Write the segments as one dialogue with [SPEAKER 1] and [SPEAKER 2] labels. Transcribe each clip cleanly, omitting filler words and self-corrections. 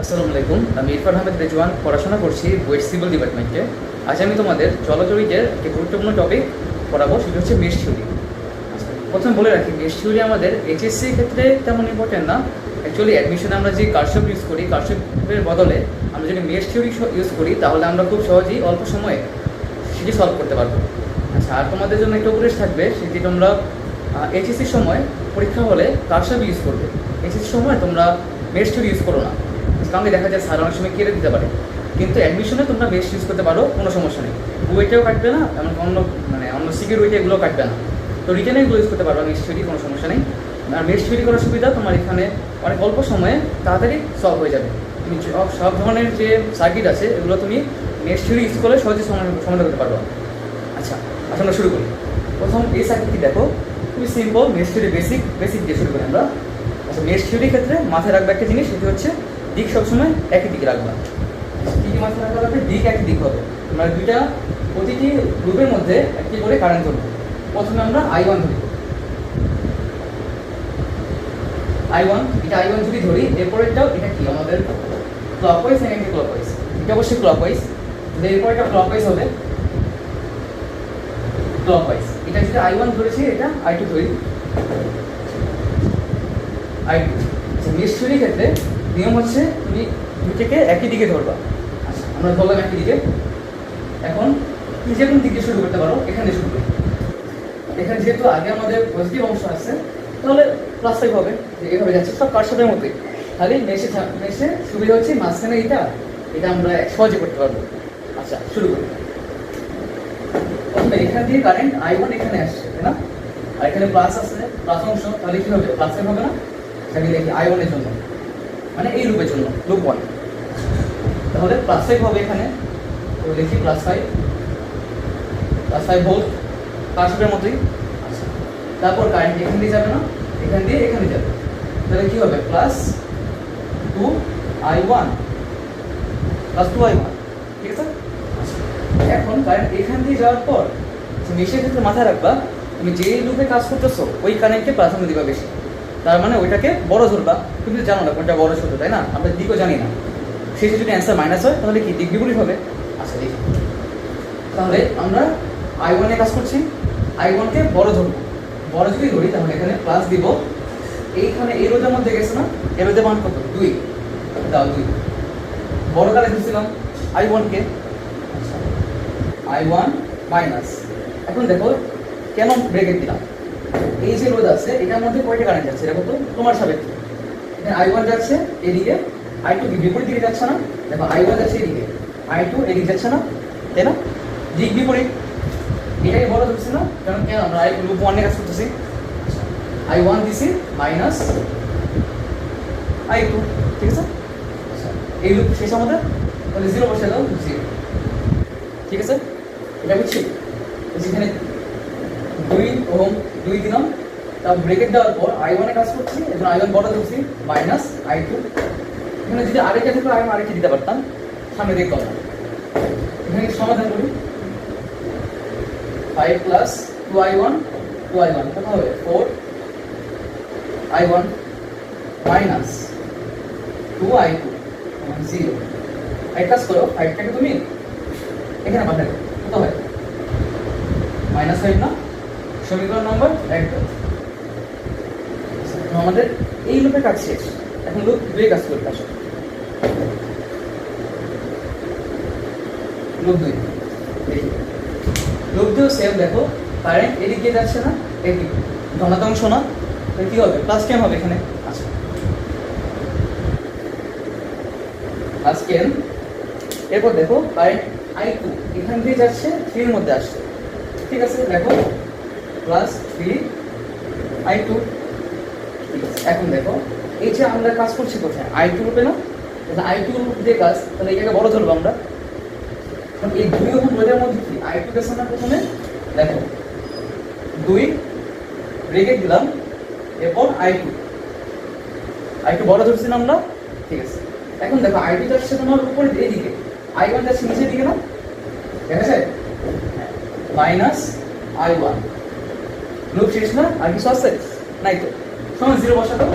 [SPEAKER 1] আসসালামু আলাইকুম, আমি ইরফান আহমেদ রেজওয়ান পড়াশোনা করছি বুয়েট সিভিল ডিপার্টমেন্টে। আজ আমি তোমাদের চলচরিতের একটি গুরুত্বপূর্ণ টপিক পড়াবো, সেটা হচ্ছে মেশ থিওরি। প্রথমে বলে রাখি, মেশ থিওরি আমাদের এইচএসসি ক্ষেত্রে তেমন ইম্পর্টেন্ট না। অ্যাকচুয়ালি অ্যাডমিশনে আমরা যে কারশপ ইউজ করি, কারশপের বদলে আমরা যদি মেশ থিওরি ইউজ করি তাহলে আমরা খুব সহজেই অল্প সময়ে সেটি সলভ করতে পারবো। আচ্ছা, আর তোমাদের জন্য একটা উপদেশ থাকবে, সেটি তোমরা এইচএসসির সময় পরীক্ষা হলে কারশপ ইউজ করবে। এইচএসসির সময় তোমরা মেশ থিওরি ইউজ করো না, কারণ দেখা যায় স্যার অনেক সময় কেড়ে দিতে পারে। কিন্তু অ্যাডমিশনে তোমরা মেশ ইউজ করতে পারো, কোনো সমস্যা নেই। ওয়েটেও কাটবে না, এমন অন্য সিকিউর ওয়েটে এগুলো কাটবে না। তো রিটেনে এগুলো ইউজ করতে পারবে মেশ থিওরি, কোনো সমস্যা নেই। আর মেশ থিওরি করার সুবিধা, তোমার এখানে অনেক অল্প সময়ে তাড়াতাড়ি সলভ হয়ে যাবে। তুমি সব ধরনের যে সার্কিট আছে এগুলো তুমি মেশ থিওরি ইউজ করলে সহজে সমাধান করতে পারবো। আচ্ছা, আমরা শুরু করি। প্রথম এই সার্কিটটি দেখো, খুবই সিম্পল। মেশ থিওরি বেসিক দিয়ে শুরু করি আমরা। আচ্ছা, মেশ থিওরির ক্ষেত্রে মাথায় রাখবে একটা জিনিস, সেটি হচ্ছে দিক সবসময় একই দিকে রাখবা। কী মাথায় রাখা লাগবে? দিক একই দিক হবে। আমরা প্রতিটি গ্রুপের মধ্যে একটি করে কারেন্ট ধরবো। প্রথমে আমরা I1 ধরি, I1 যদি ধরি, এরপরেরটাও এটা কি আমাদের ক্লকওয়াইজ না অ্যান্টি ক্লকওয়াইজ? এটা অবশ্যই ক্লকওয়াইজ। এরপরটা ক্লকওয়াইজ হবে, ক্লকওয়াইজ। এটা যদি I1 ধরেছি, এটা I2 ধরি, I2। মেশ থিওরির ক্ষেত্রে নিয়ম হচ্ছে তুমি দুটিকে একই দিকে ধরবা। আচ্ছা, আমরা ধরলাম একই দিকে। এখন তুমি যে কোনো দিকে শুরু করতে পারো, এখানে শুরু করি। এখানে যেহেতু আগে আমাদের পজিটিভ অংশ আছে, তাহলে +5 হবে। এভাবে যাচ্ছে সব কারশপের মতোই, খালি মেশে সুবিধা হচ্ছে মাঝখানে এটা আমরা সহজে করতে পারবো। আচ্ছা, শুরু করি। প্রথমে এখান দিয়ে কারেন্ট I1 এখানে আসছে, তাই না? আর এখানে প্লাস আছে, প্লাস অংশ, তাহলে কি হবে? +5 হবে না? সেটা দেখি I1 এর জন্য, মানে এই লুপের জন্য, লুপ 1। তাহলে +5 হবে এখানে, তো লিখি +5 ভোল্ট, কারশপের মতোই। আচ্ছা, তারপর কারেন্ট এখান দিয়ে যাবে না, এখান দিয়ে এখানে যাবে, তাহলে কি হবে? +2I1, ঠিক আছে? এখন কারেন্ট এখান দিয়ে যাওয়ার পর মেশের ক্ষেত্রে মাথায় রাখবা, তুমি যে লুপে কাজ করতেছো ওই কারেন্টকে প্রাধান্য দিবা বেশি। তার মানে ওইটাকে বড় ধরবা। তুমি তো জানো না কোনটা বড় ছোট, তাই না? আমরা দিকও জানি না। শেষে যদি অ্যান্সার মাইনাস হয় তাহলে কি দিক বিপরীত হবে? আচ্ছা, দেখি। তাহলে আমরা I1 এ কাজ করছি, I1 কে বড় ধরবো। বড় যদি ধরি তাহলে এখানে প্লাস দিব। এইখানে এই রোধের মধ্যে গেছে না, এর রোধের মান কত? 2 দাও, 2 বড় কালে ধরছিলাম I1 কে। আচ্ছা, I1 মাইনাস। এখন দেখো কেন ব্রেকেট দিলাম। এই যে রোধ আছে এটার মধ্যে কয়টা কারেন্ট যাচ্ছে দেখো তো, তোমার সাপেক্ষে। এখানে I1 যাচ্ছে এদিকে, I2 বিপরীত দিকে যাচ্ছে না? দেখো I1 যাচ্ছে এদিকে, I2 এদিকে যাচ্ছে না, তাই না? দিক বিপরীত। এটাই বড় ধরছি না, কারণ কেন আমরা লুপ 1 এ কাজ করতেছি। I1 দিছি মাইনাস I2, ঠিক আছে? এই লুপ শেষ আমাদের, তাহলে 0 বসে দাও, 0, ঠিক আছে? এটা বুঝছি। যেখানে 2 ওহম 2 দিলাম, তার ব্রেকেট দেওয়ার পর I1 এ কাজ করছি, এখন I1 বড় ধরছি মাইনাস I2। এখানে যদি আরেকটা থাকলে আমি আরেকটা দিতে পারতাম, সামনে দেখতে হবে। এখানে সমাধান করি, 5 + 2I1 কত হবে? 4I1 minus 2I2 0। এক কাজ করো, 5টাকে তুমি এখানে পাঠাবে, কত হয়? -5 না? সমীকরণ নম্বর 1। আমাদের এই লুপে কাজ শেষ। এখন লুপ 2 কাজ করতে আসো। লুপ 2 দেখি, লুপ 2 সেম। দেখো কারেন্ট এদিকে যাচ্ছে না, এদিকে ধনাত্মক অংশ না, তাহলে কি হবে? +10 হবে এখানে। আচ্ছা, +10। এরপর দেখো কারেন্ট I2 এখান দিয়ে যাচ্ছে, 3 এর মধ্যে আসছে, ঠিক আছে? দেখো +3I2। এখন দেখো এই যে আমরা কাজ করছি কোথায়? I2 রূপে না? I2 রূপ দিয়ে কাজ, তাহলে এটাকে বড় ধরবো আমরা। এই 2 ওহম রোধের মধ্যে কি I2 গেছে না? প্রথমে দেখো 2 ব্রেকেট দিলাম, এরপর I2 বড় ধরছিলাম আমরা, ঠিক আছে? এখন দেখো I2 যাচ্ছে তোমার উপরে এদিকে, I1 যাচ্ছে নিচের দিকে না, ঠিক আছে? -I1 লুপ শেষ না? আর কিছু আছে নাই তো? সমান 0 বসাতো,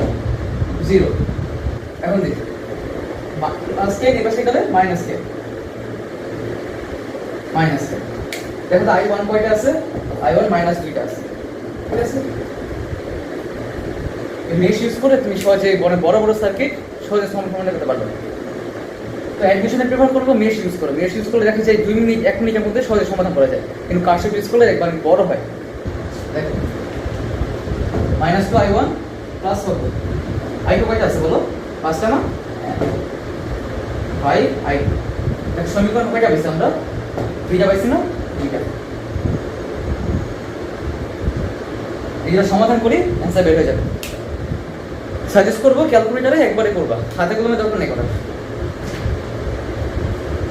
[SPEAKER 1] 0। এখন দেখি প্লাস কে এর পাশে গেলে মাইনাস কে, মাইনাস কে। দেখো তো i1 কয়টা আছে, i1 মাইনাস 2টা আছে, ঠিক আছে। মেশ ইউজ করে তুমি সহজে বড় বড় সার্কিট সহজে সমাধান করতে পারবে। তো অ্যাডমিশনে প্রেফার করবো মেশ ইউজ করো। মেশ ইউজ করলে দেখা যায় 2 মিনিট 1 মিনিটের মধ্যে সহজে সমাধান করা যায়, কিন্তু কারশিফ ইউজ করলে একবার বড় হয়। দেখো -2i1 প্লাস কত, i2 কয়টা আছে বলো, 5টা না, 5i2। দেখো সমীকরণ কয়টা পাইছি আমরা, 2টা পাইছি না, 2টা। এইটা সমাধান করি, অ্যান্সার বের হয়ে যাবে। সাজেস্ট করবো ক্যালকুলেটরে একবারে করবা, হাতে কলমে দরকার নেই করার,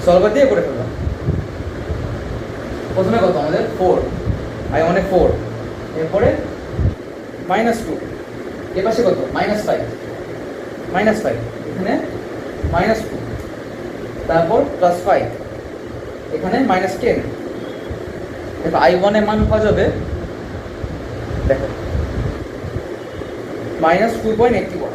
[SPEAKER 1] সলভার দিয়ে করে ফেলবা। প্রথমে কত আমাদের 4, i1 এ 4, এরপরে -2, এর পাশে কত -5, এখানে -2, তারপর +5, এখানে -10। দেখো i1 এর মান পাওয়া যাবে, দেখো -2.81,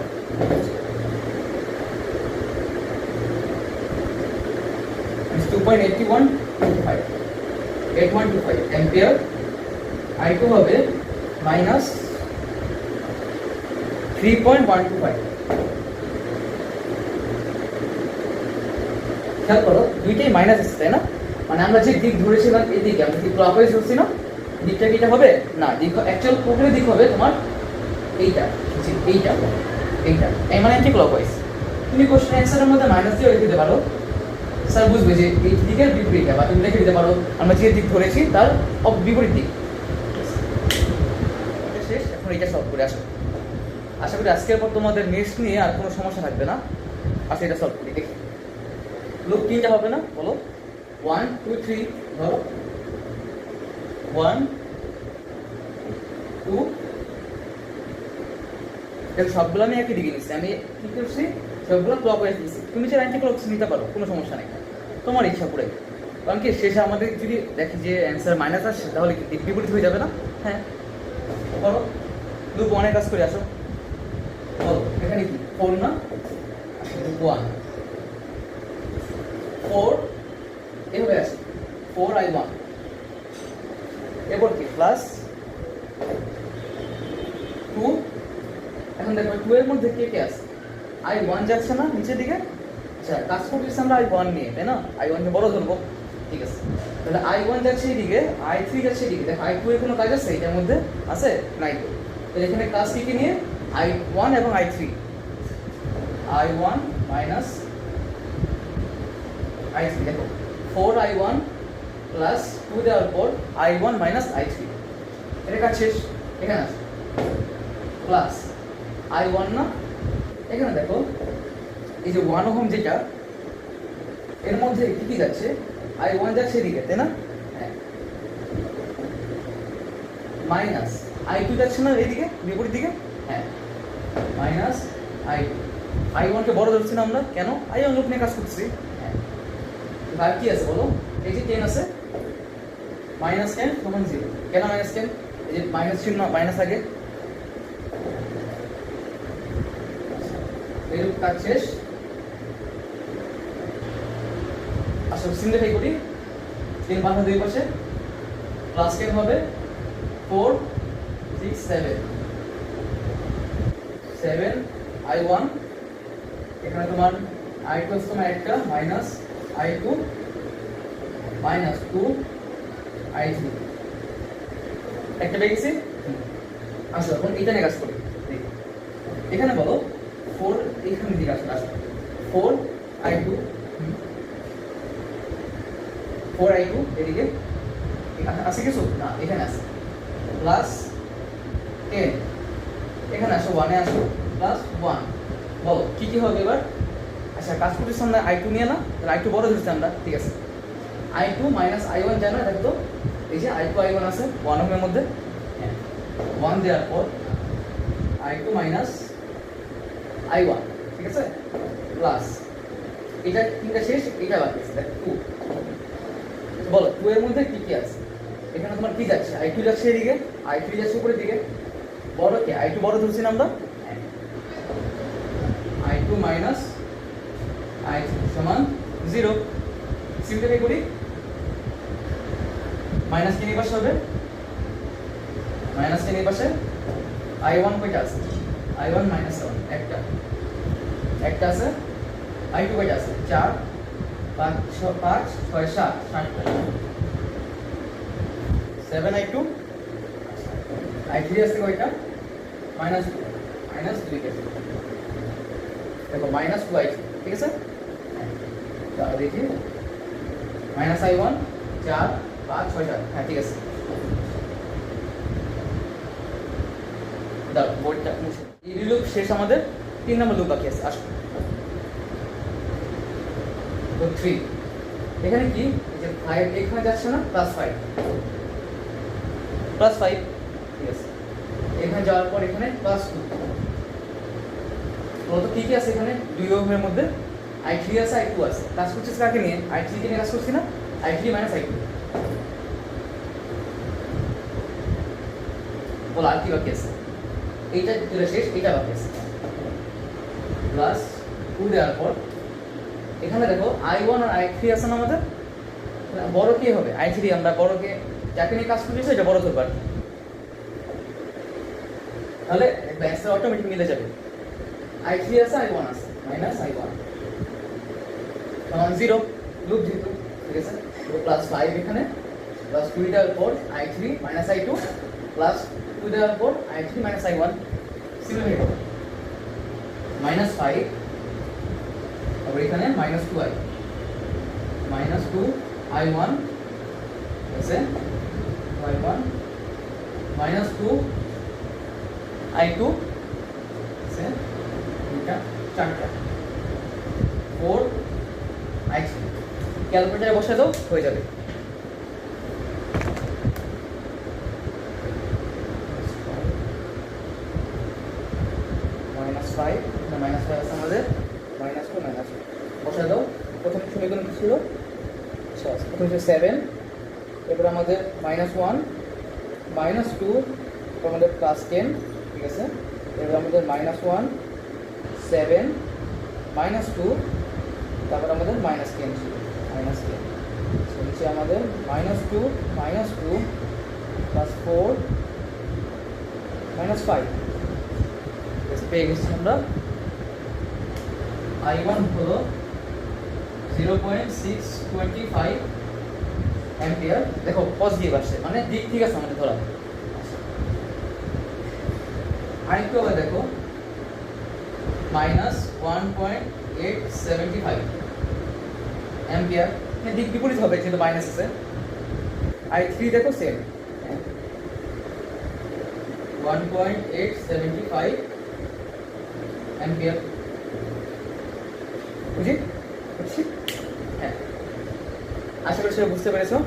[SPEAKER 1] -2.8125 অ্যাম্পিয়ার। i2 হবে -3.125। খেয়াল করো দুইটাই মাইনাস এসেছে, তাই না? মানে আমরা যে দিক ধরেছিলাম এদিকে, আমরা কি ক্লকওয়াইজ ধরছি না, দিকটা কি এটা হবে না, দিক অ্যাকচুয়াল প্রকৃত দিক হবে তোমার এইটা, এইটা, এইটা, এই মানে অ্যান্টি ক্লকওয়াইজ। তুমি কোশ্চেন অ্যান্সারের মধ্যে মাইনাস দিয়ে লিখে দিতে পারো, স্যার বুঝবে যে এই দিকের বিপরীত, বা তুমি লিখে দিতে পারো আমরা যে দিক ধরেছি তার বিপরীত দিক। শেষ, এখন এটা সলভ করে আসো। আশা করি আজকের পর তোমাদের মেশ নিয়ে আর কোনো সমস্যা থাকবে না। আচ্ছা এটা সলভ করি, দেখি। লুপ 3টা হবে না বলো, 1 2 3 ধরো, 1 2। দেখো সবগুলো আমি একই দিকে নিচ্ছি, আমি কি করছি সবগুলো ক্লকওয়াইজ নিচ্ছি। তুমি যে অ্যান্টি ক্লকওয়াইজ নিতে পারো, কোনো সমস্যা নেই, তোমার ইচ্ছা করে। কারণ কি শেষে আমাদের যদি দেখি যে অ্যান্সার মাইনাস আসে তাহলে কি দিক বিপরীত হয়ে যাবে না? হ্যাঁ করো, লুপ 1 এর কাজ করে আসো। বলো এখানে কি 4 না, লুপ 1 4 এভাবে আসে, 4i1, এরপর কি প্লাস 2। এখন দেখো 2 এর মধ্যে কে কে আছে, i1 যাচ্ছে না নিচের দিকে। আচ্ছা কাজ করতেছি আমরা i1 নিয়ে, তাই না? i1 কে বড় ধরবো, ঠিক আছে। তাহলে i1 যাচ্ছে এদিকে, i3 যাচ্ছে এদিকে। দেখো i2 এর কোনো কাজ আছে এটার মধ্যে, আছে নাই তো। তাহলে এখানে কাজ কি কি নিয়ে, i1 এবং i3, i1 মাইনাস i3। দেখো 4i1 প্লাস 2 দেওয়ার পর i1 মাইনাস i3, এটা কাজ শেষ। এখানে আছে প্লাস i1 না, এখানে দেখো এই যে 1 ওহম যেটা, এর মধ্যে কি কি যাচ্ছে, i1 যাচ্ছে এদিকে, তাই না? হ্যাঁ, মাইনাস i2 যাচ্ছে না এইদিকে বিপরীত দিকে, হ্যাঁ, মাইনাস i2। i1 কে বড় ধরছি না আমরা, কেন? i1 লুপ নিয়ে কাজ করছি। হ্যাঁ, আর কি আছে বলো, এই যে 10 আছে, -10 সমান 0। কেন -10? এই যে মাইনাস চিহ্ন, মাইনাস আগে, এরূপ কাজ শেষ। আসলে সিম্পলিফাই করি, 3 পাশে 2 পাশে প্লাস 10 হবে 4 6 7 i1, এখানে তোমার i2 তোমার একটা মাইনাস i2 মাইনাস 2 i3, একটা পেয়ে গেছি। আসো এখন এটা নিয়ে কাজ করি, এখানে বলো 4, এখানে দিকে আসো, 4i2 এদিকে আছে কিছু না, এখানে আছে প্লাস 10, এখানে আসো 1 এ আসো প্লাস 1। বলো কি কি হবে এবার? আচ্ছা কাজ করতেছি আমরা i2 নিয়ে না, তাহলে i2 বড় ধরছি আমরা, ঠিক আছে। i2 মাইনাস i1 জানো, দেখো তো এই যে i2 i1 আছে 1 ওহমের মধ্যে, হ্যাঁ 1 দেওয়ার পর i2 মাইনাস i1, ঠিক আছে, প্লাস এটা তিনটা শেষ, এটা বাকি আছে দেখো 2। বলো 2 এর মধ্যে কি কি আছে, এখানে তোমার কি যাচ্ছে, i2 যাচ্ছে এদিকে, i3 যাচ্ছে উপরের দিকে, বড় কি i2 বড় ধরছি না আমরা, i2 মাইনাস I3 সমান 0। সিম্পলিফাই করি, মাইনাস কে নিয়ে পাশে হবে, মাইনাস কে নিয়ে পাশে I1 কয়টা আছে, I1 মাইনাস 7 একটা একটা আছে, I2 কয়টা আছে 4 5 6 5 6 7 7টা 7 I2 I3 আছে কয়টা মাইনাস 2 আছে, দেখো মাইনাস 2 I3, ঠিক আছে। তাহলে দেখি মাইনাস I1 4 5 6 7, হ্যাঁ ঠিক আছে। দাঁড়াও বোর্ডটা মুছে, এই লুপ শেষ, আমাদের 3 নম্বর লুপ বাকি আছে। আসো তো 3 এখানে কি, যে 5 এখানে যাচ্ছে না, +5 ঠিক আছে। এখানে যাওয়ার পর এখানে +2, তো কি কি আছে এখানে 2 ওহমের মধ্যে I3 আছে I2 আছে, কাজ করছিস কাকে নিয়ে, I3 কে নিয়ে কাজ করছি না, I3 মাইনাস I2। বল আর কি বাকি আছে, এইটা দিলে শেষ, এইটা বাকি আছে +2 দেওয়ার পর এখানে দেখো I1 আর I3 আছে না আমাদের, বড় কি হবে I3, আমরা বড়কে যাকে নিয়ে কাজ করছি এটা বড় ধরবার, তাহলে অ্যান্সার অটোমেটিক মিলে যাবে। I3 আছে I1 আছে, মাইনাস I1 সমান 0, লুপ যেহেতু, ঠিক আছে। তো +5 এখানে, +2 দেওয়ার পর I3 মাইনাস I2 +2 দেওয়ার পর I3 মাইনাস I1, সিম্পলিফাই করো -5, তারপর এখানে -2I -2I1 আছে I1 -2I2 আছে, এটা 4টা 4I3, ক্যালকুলেটরে বসে দাও হয়ে যাবে। -5 -5 আছে আমাদের, -2 বসে দাও। প্রথম সমীকরণ কি ছিল, প্রথম ছিল 7, এরপর আমাদের -1 -2, এরপর আমাদের +10, ঠিক আছে। এরপর আমাদের -1 7 -2, তারপর আমাদের -10 ছিল, -10 নিচে আমাদের -2 +4 -5 পেয়ে গেছি আমরা। I1 হলো 0.625 অ্যাম্পিয়ার, দেখো পজিটিভ আসছে, মানে দিক ঠিক আছে আমাদের ধরা। I2 আবার দেখো -1.875 অ্যাম্পিয়ার, দিক বিপরীত হবে যেহেতু মাইনাস আছে। I3 দেখো সেম 1.875 অ্যাম্পিয়ার, বুঝি বুঝছি, হ্যাঁ আশা করি সেটা বুঝতে পেরেছো।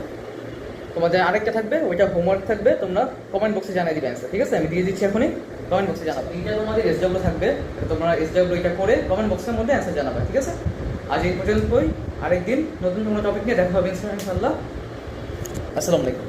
[SPEAKER 1] তোমাদের আরেকটা থাকবে, ওইটা হোমওয়ার্ক থাকবে, তোমরা কমেন্ট বক্সে জানিয়ে দিবে অ্যান্সার, ঠিক আছে। আমি দিয়ে দিচ্ছি এখনই, কমেন্ট বক্সে জানাবো। এইটা তোমাদের SW থাকবে, তোমরা SW এটা করে কমেন্ট বক্সের মধ্যে অ্যান্সার জানাবে, ঠিক আছে। আজ এই পর্যন্তই, আরেকদিন নতুন কোনো টপিক নিয়ে দেখা হবে ইনশাআল্লাহ। আসসালামু আলাইকুম।